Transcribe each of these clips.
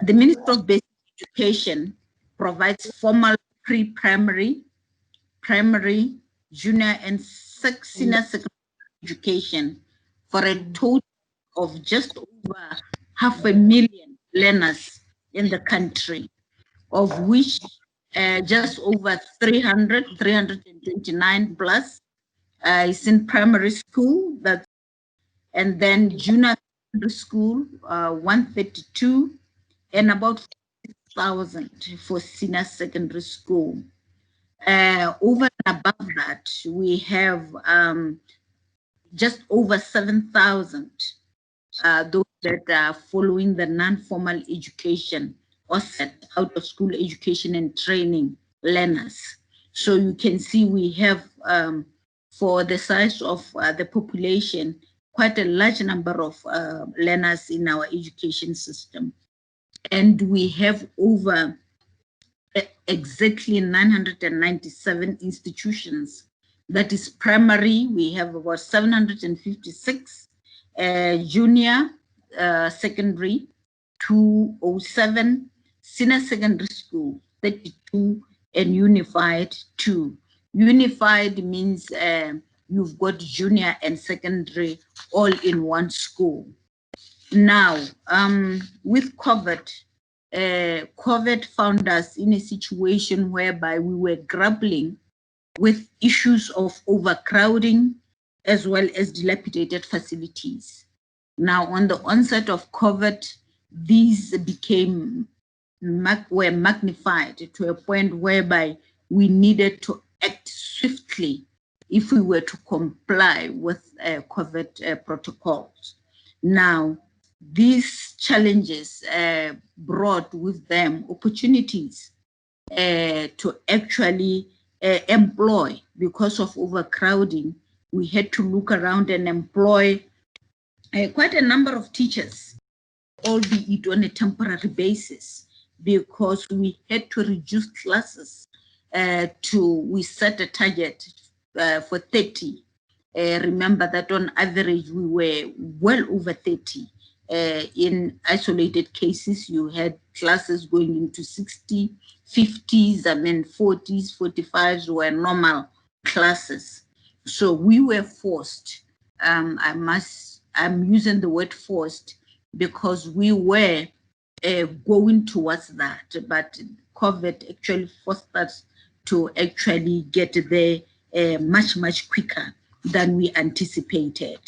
The Ministry of Basic Education provides formal pre-primary, primary, junior, and senior secondary education for a total of just over 500,000 learners in the country, of which just over 329 plus is in primary school, and then junior secondary school, 132, and about 1,000 for senior secondary school. Over and above that, we have just over 7,000 those that are following the non-formal education or set out of school education and training learners. So you can see we have, for the size of the population, quite a large number of learners in our education system. And we have over exactly 997 institutions. That is primary, we have about 756, junior secondary, 207, senior secondary school, 32, and unified, 2. Unified means you've got junior and secondary all in one school. Now, with COVID, COVID found us in a situation whereby we were grappling with issues of overcrowding as well as dilapidated facilities. Now, on the onset of COVID, these were magnified to a point whereby we needed to act swiftly if we were to comply with COVID protocols. Now, these challenges brought with them opportunities to actually employ. Because of overcrowding, we had to look around and employ quite a number of teachers, albeit on a temporary basis, because we had to reduce classes we set a target for 30. Remember that on average, we were well over 30. In isolated cases, you had classes going into 60, 50s, 40s, 45s were normal classes. So we were forced, I'm using the word forced because we were going towards that, but COVID actually forced us to actually get there much, much quicker than we anticipated.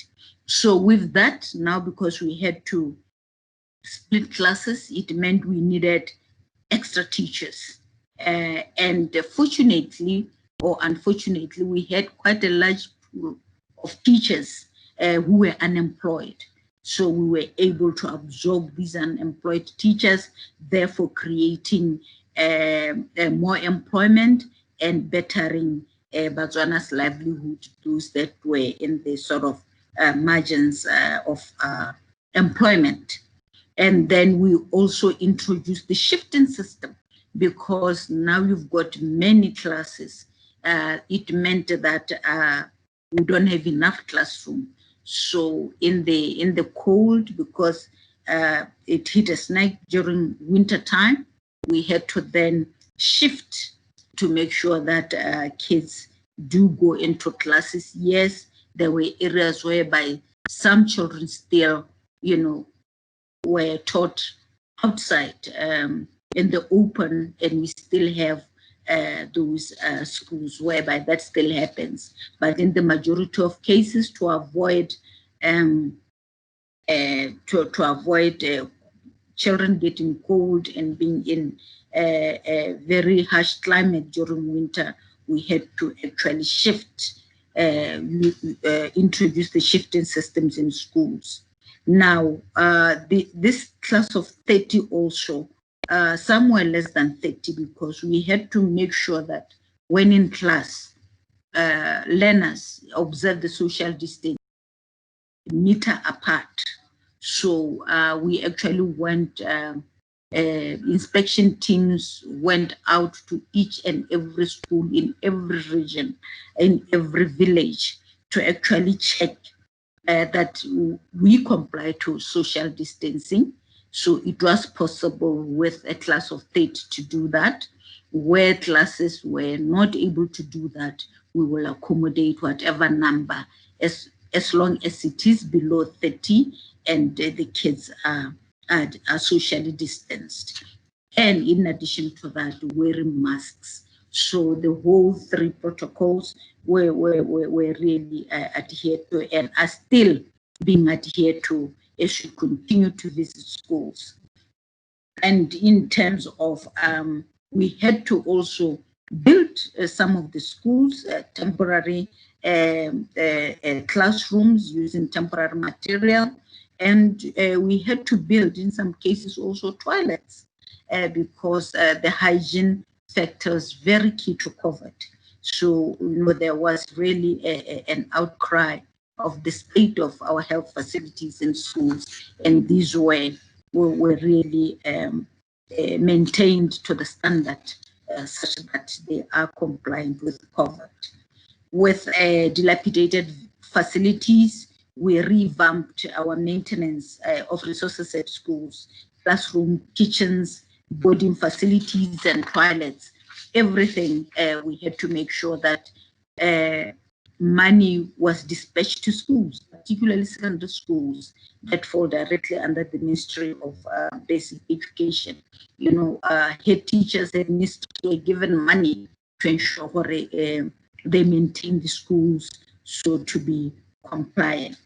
So with that, now because we had to split classes, it meant we needed extra teachers. And fortunately or unfortunately, we had quite a large pool of teachers who were unemployed. So we were able to absorb these unemployed teachers, therefore creating more employment and bettering Botswana's livelihood, those that were in the sort of margins of employment. And then we also introduced the shifting system, because now you've got many classes. It meant that we don't have enough classroom. So in the cold, because it hit a snag during winter time, we had to then shift to make sure that kids do go into classes. Yes, there were areas whereby some children still, were taught outside in the open, and we still have those schools whereby that still happens. But in the majority of cases, to avoid children getting cold and being in a very harsh climate during winter, we had to actually shift, introduce the shifting systems in schools. Now, this class of 30 also, somewhere less than 30, because we had to make sure that when in class, learners observe the social distance, meter apart. So we actually went, inspection teams went out to each and every school in every region, in every village, to actually check that we comply to social distancing. So it was possible with a class of 30 to do that. Where classes were not able to do that, we will accommodate whatever number as long as it is below 30 and the kids are socially distanced. And in addition to that, wearing masks. So the whole three protocols were really adhered to and are still being adhered to as we continue to visit schools. And in terms of, we had to also build some of the schools, temporary classrooms using temporary material. And we had to build, in some cases, also toilets because the hygiene factor is very key to COVID. So, there was really an outcry of the state of our health facilities in schools, and these were really maintained to the standard such that they are compliant with COVID. With dilapidated facilities, we revamped our maintenance of resources at schools, classroom, kitchens, boarding facilities, and toilets. Everything we had to make sure that money was dispatched to schools, particularly secondary schools that fall directly under the Ministry of Basic Education. Head teachers, administrators were given money to ensure they maintain the schools so to be compliant.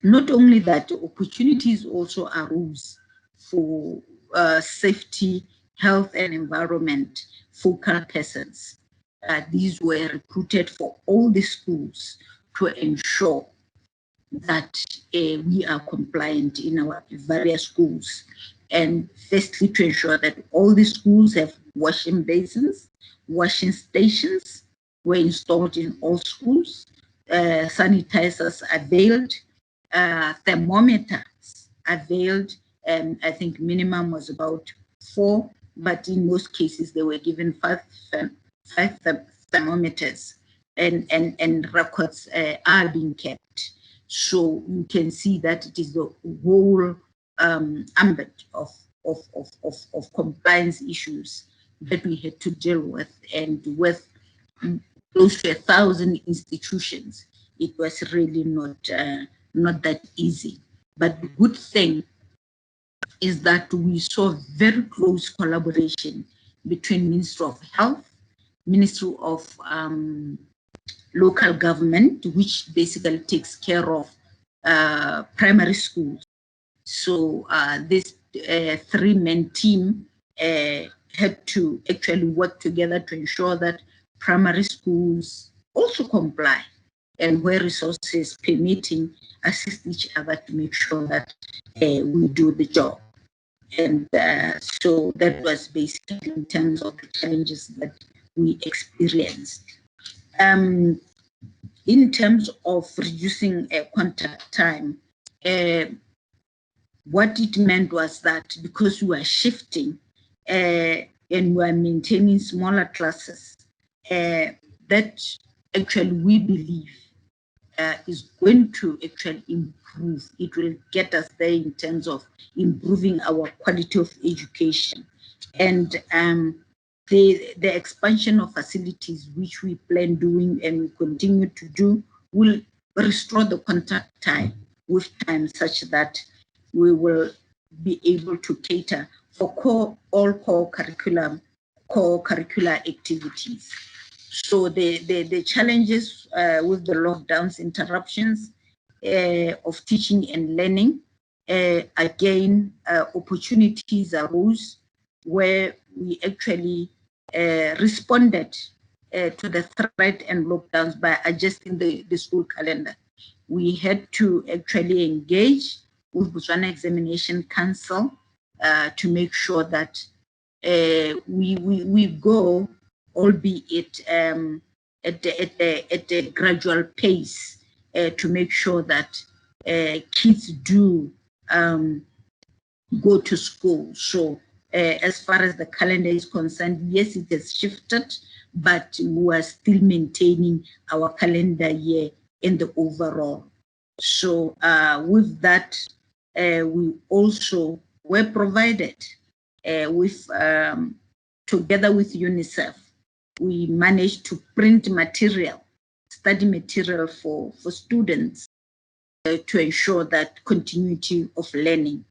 Not only that, opportunities also arose for safety, health, and environment focal persons. These were recruited for all the schools to ensure that we are compliant in our various schools. And firstly, to ensure that all the schools have washing basins, washing stations were installed in all schools, sanitizers availed, thermometers availed, and I think minimum was about 4, but in most cases they were given 5 thermometers, and records are being kept. So you can see that it is the whole ambit of compliance issues that we had to deal with, and with close to 1,000 institutions, it was really not that easy. But the good thing is that we saw very close collaboration between Ministry of Health, Ministry of Local Government, which basically takes care of primary schools. So this three-man team had to actually work together to ensure that primary schools also comply, and where resources permitting, assist each other to make sure that we do the job. And so that was basically in terms of the challenges that we experienced. In terms of reducing contact time, what it meant was that because we were shifting and we were maintaining smaller classes, that actually we believe is going to actually improve. It will get us there in terms of improving our quality of education. And the expansion of facilities, which we plan doing and we continue to do, will restore the contact time with time such that we will be able to cater for all core curricular activities. So the challenges with the lockdowns, interruptions of teaching and learning, again, opportunities arose where we actually responded to the threat and lockdowns by adjusting the school calendar. We had to actually engage with Botswana Examination Council to make sure that we go, albeit at a gradual pace, to make sure that kids do go to school. So as far as the calendar is concerned, yes, it has shifted, but we are still maintaining our calendar year in the overall. So with that, we also were provided together with UNICEF. We managed to print material, study material for students to ensure that continuity of learning.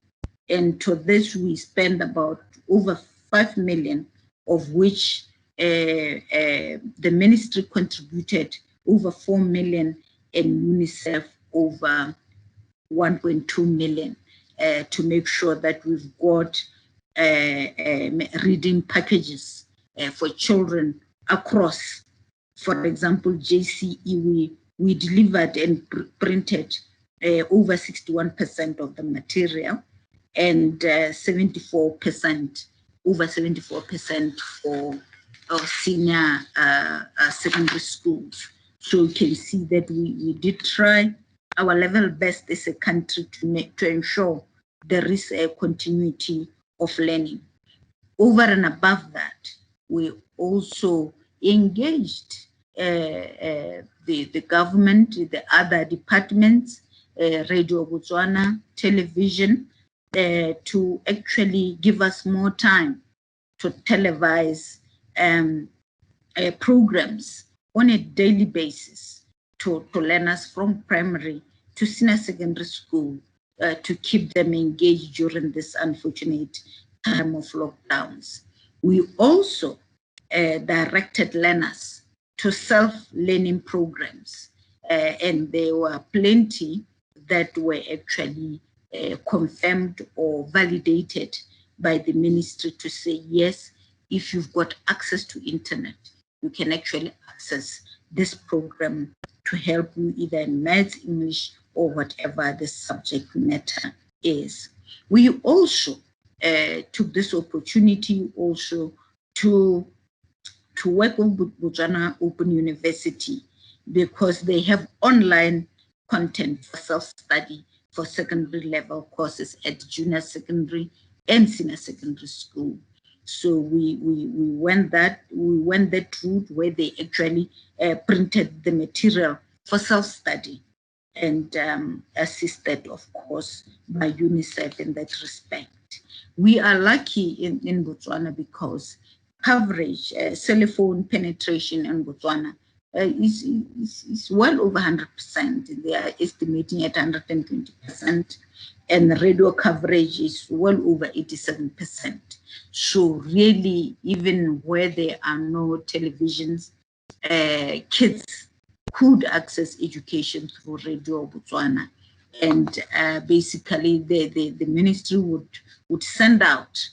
And to this, we spend about over 5 million, of which the ministry contributed over 4 million and UNICEF over 1.2 million to make sure that we've got reading packages for children across. For example, JCE, we delivered and printed over 61% of the material, and 74%, over 74% for our senior secondary schools. So you can see that we did try our level best as a country to ensure there is a continuity of learning. Over and above that, we also engaged the government, the other departments, Radio Botswana, television, to actually give us more time to televise programs on a daily basis to learners from primary to senior secondary school to keep them engaged during this unfortunate time of lockdowns. We also directed learners to self-learning programs, and there were plenty that were actually confirmed or validated by the ministry to say, yes, if you've got access to internet, you can actually access this program to help you either in maths, English, or whatever the subject matter is. We also took this opportunity also to work with Botswana Open University, because they have online content for self-study for secondary level courses at junior secondary and senior secondary school. So we went that route where they actually printed the material for self-study, and assisted, of course, by UNICEF in that respect. We are lucky in Botswana because coverage, cell phone penetration in Botswana is well over 100%. They are estimating at 120%, and radio coverage is well over 87%. So really, even where there are no televisions, kids could access education through Radio Botswana. And basically, the ministry would send out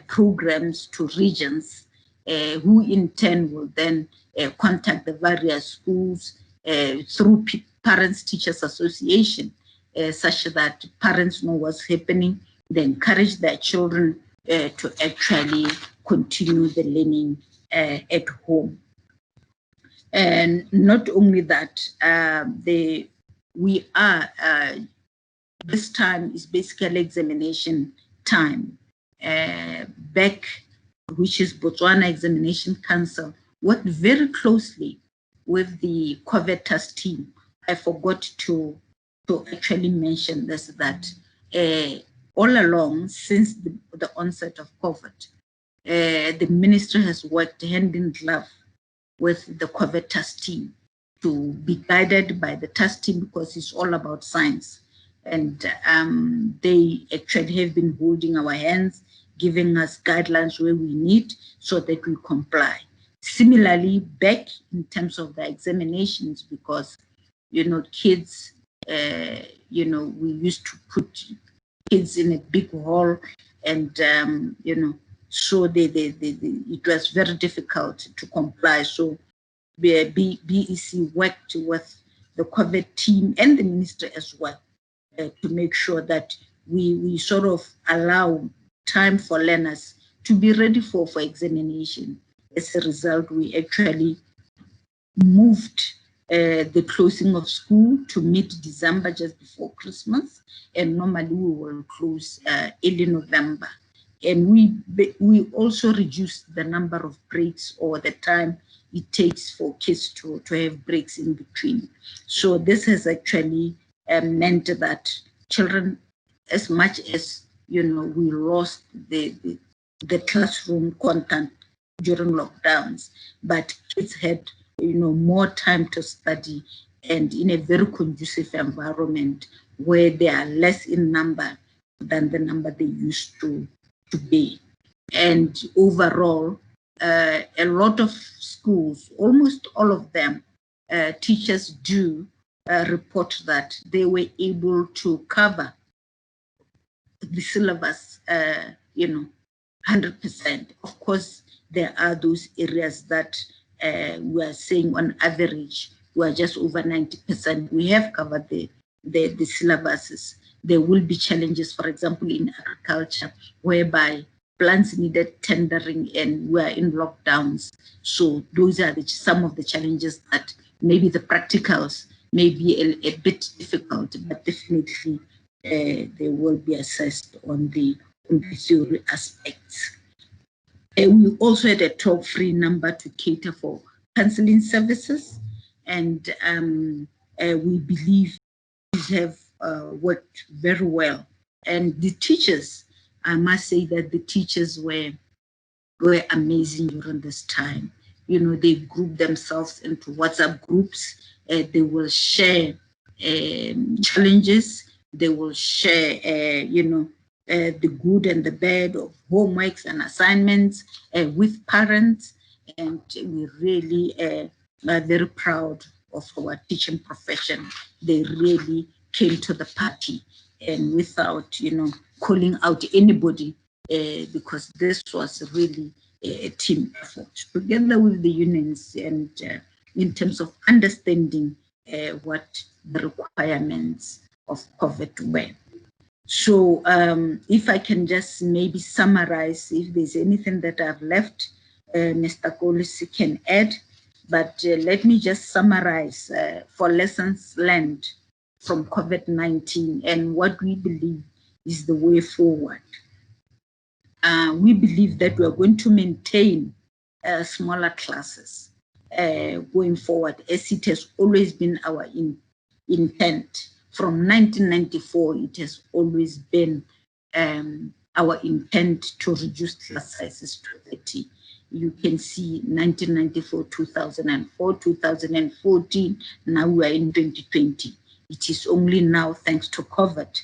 programs to regions, who in turn will then contact the various schools through Parents Teachers Association, such that parents know what's happening. They encourage their children to actually continue the learning at home. And not only that, this time is basically examination time. BEC, which is Botswana Examination Council, worked very closely with the COVID test team. I forgot to actually mention this, that all along since the onset of COVID, the ministry has worked hand in glove with the COVID test team to be guided by the test team, because it's all about science. And they actually have been holding our hands, giving us guidelines where we need so that we comply. Similarly, back in terms of the examinations, because, kids, we used to put kids in a big hall, and, so it was very difficult to comply. So BEC worked with the COVID team and the ministry as well to make sure that we sort of allow time for learners to be ready for examination. As a result, we actually moved the closing of school to mid-December, just before Christmas, and normally we will close early November. And we also reduced the number of breaks, or the time it takes for kids to have breaks in between. So this has actually meant that children, as much as we lost the classroom content during lockdowns, but kids had, more time to study and in a very conducive environment where they are less in number than the number they used to be. And overall, a lot of schools, almost all of them, teachers do report that they were able to cover the syllabus, 100%. Of course, there are those areas that we are saying on average, we are just over 90%. We have covered the syllabuses. There will be challenges, for example, in agriculture, whereby plants needed tendering and we are in lockdowns. So those are some of the challenges that maybe the practicals may be a bit difficult, but definitely they will be assessed on the theory aspects. We also had a toll-free number to cater for counseling services, and we believe these have worked very well. And the teachers, I must say that the teachers were amazing during this time. They group themselves into WhatsApp groups. They will share challenges. They will share, the good and the bad of homeworks and assignments with parents. And we really are very proud of our teaching profession. They really came to the party and without, calling out anybody, because this was really a team effort together with the unions and in terms of understanding what the requirements of COVID were. So if I can just maybe summarize, if there's anything that I've left, Mr. Kolisi can add, but let me just summarize for lessons learned from COVID-19 and what we believe is the way forward. We believe that we are going to maintain smaller classes going forward, as it has always been our intent. From 1994, it has always been our intent to reduce class sizes to 30. You can see 1994, 2004, 2014, now we are in 2020. It is only now, thanks to COVID,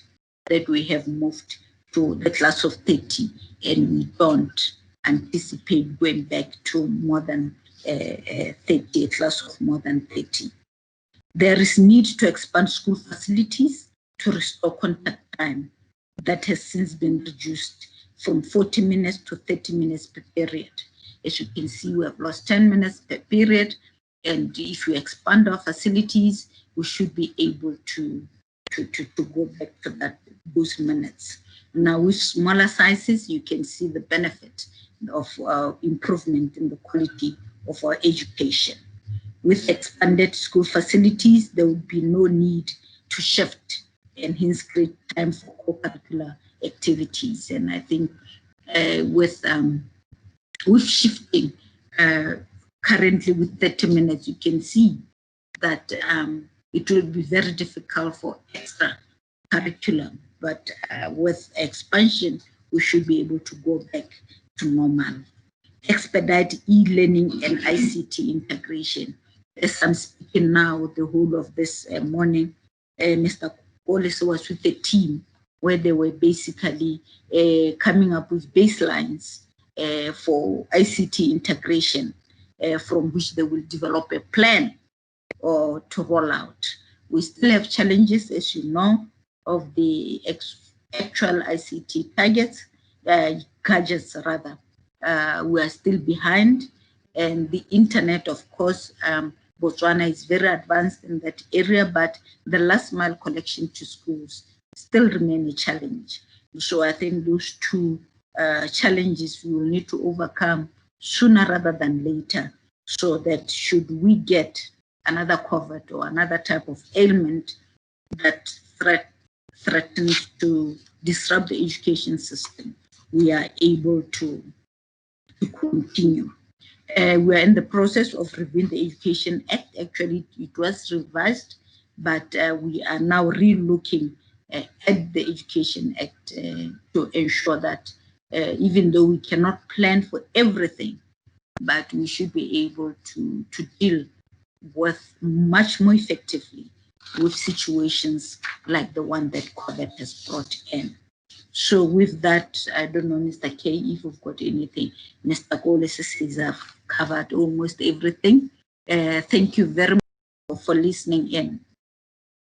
that we have moved to the class of 30, and we don't anticipate going back to more than 30, a class of more than 30. There is need to expand school facilities to restore contact time that has since been reduced from 40 minutes to 30 minutes per period. As you can see, we have lost 10 minutes per period, and if we expand our facilities, we should be able to go back to those minutes. Now, with smaller sizes, you can see the benefit of improvement in the quality of our education. With expanded school facilities, there would be no need to shift and hence create time for co-curricular activities. And I think with shifting currently with 30 minutes, you can see that it will be very difficult for extra curriculum, but with expansion, we should be able to go back to normal. Expedite e-learning and ICT integration. As I'm speaking now, the whole of this morning, Mr. Kolisi was with the team where they were basically coming up with baselines for ICT integration, from which they will develop a plan to roll out. We still have challenges, as you know, of the actual ICT targets, gadgets rather. We are still behind, and the internet, of course, Botswana is very advanced in that area, but the last mile connection to schools still remain a challenge. So I think those two challenges we will need to overcome sooner rather than later, so that should we get another COVID or another type of ailment that threatens to disrupt the education system, we are able to continue. We are in the process of reviewing the Education Act. Actually, it was revised, but we are now re-looking add the Education Act to ensure that even though we cannot plan for everything, but we should be able to deal with much more effectively with situations like the one that COVID has brought in. So with that, I don't know, Mr. K, if you've got anything. Mr. Kole says I've covered almost everything. Thank you very much for listening in.